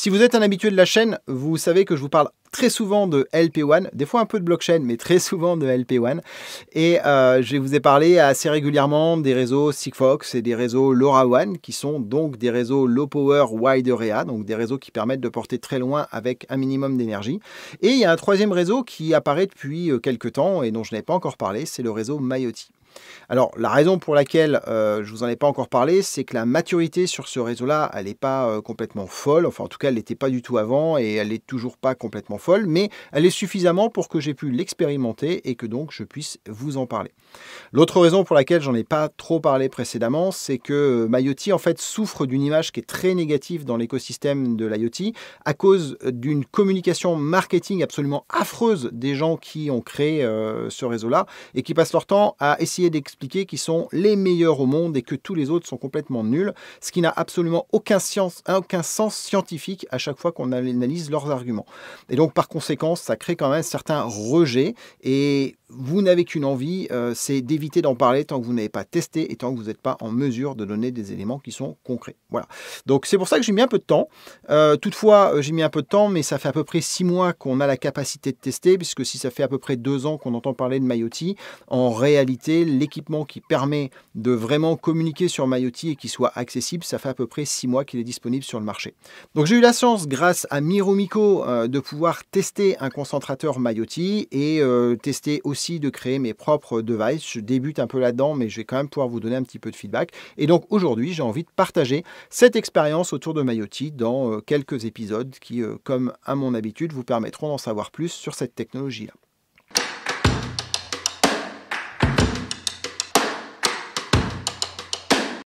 Si vous êtes un habitué de la chaîne, vous savez que je vous parle très souvent de LP1, des fois un peu de blockchain, mais très souvent de LP1. Et je vous ai parlé assez régulièrement des réseaux Sigfox et des réseaux LoRaWAN, qui sont donc des réseaux Low Power Wide Area, donc des réseaux qui permettent de porter très loin avec un minimum d'énergie. Et il y a un troisième réseau qui apparaît depuis quelques temps et dont je n'ai pas encore parlé, c'est le réseau MyOT. Alors, la raison pour laquelle je vous en ai pas encore parlé, c'est que la maturité sur ce réseau-là, elle n'est pas complètement folle. Enfin, en tout cas, elle n'était pas du tout avant et elle n'est toujours pas complètement folle, mais elle est suffisamment pour que j'ai pu l'expérimenter et que donc je puisse vous en parler. L'autre raison pour laquelle j'en ai pas trop parlé précédemment, c'est que MyOT en fait souffre d'une image qui est très négative dans l'écosystème de l'IoT à cause d'une communication marketing absolument affreuse des gens qui ont créé ce réseau-là et qui passent leur temps à essayer d'expliquer qu'ils sont les meilleurs au monde et que tous les autres sont complètement nuls, ce qui n'a absolument aucun sens scientifique à chaque fois qu'on analyse leurs arguments. Et donc par conséquent, ça crée quand même certains rejets et vous n'avez qu'une envie, c'est d'éviter d'en parler tant que vous n'avez pas testé et tant que vous n'êtes pas en mesure de donner des éléments qui sont concrets. Voilà. Donc c'est pour ça que j'ai mis un peu de temps. Toutefois, j'ai mis un peu de temps, mais ça fait à peu près 6 mois qu'on a la capacité de tester, puisque si ça fait à peu près 2 ans qu'on entend parler de MyOT, en réalité, l'équipement qui permet de vraiment communiquer sur MyOT et qui soit accessible, ça fait à peu près 6 mois qu'il est disponible sur le marché. Donc j'ai eu la chance, grâce à Miromico, de pouvoir tester un concentrateur MyOT et tester aussi de créer mes propres devices. Je débute un peu là-dedans, mais je vais quand même pouvoir vous donner un petit peu de feedback. Et donc aujourd'hui, j'ai envie de partager cette expérience autour de MyOT dans quelques épisodes qui, comme à mon habitude, vous permettront d'en savoir plus sur cette technologie-là.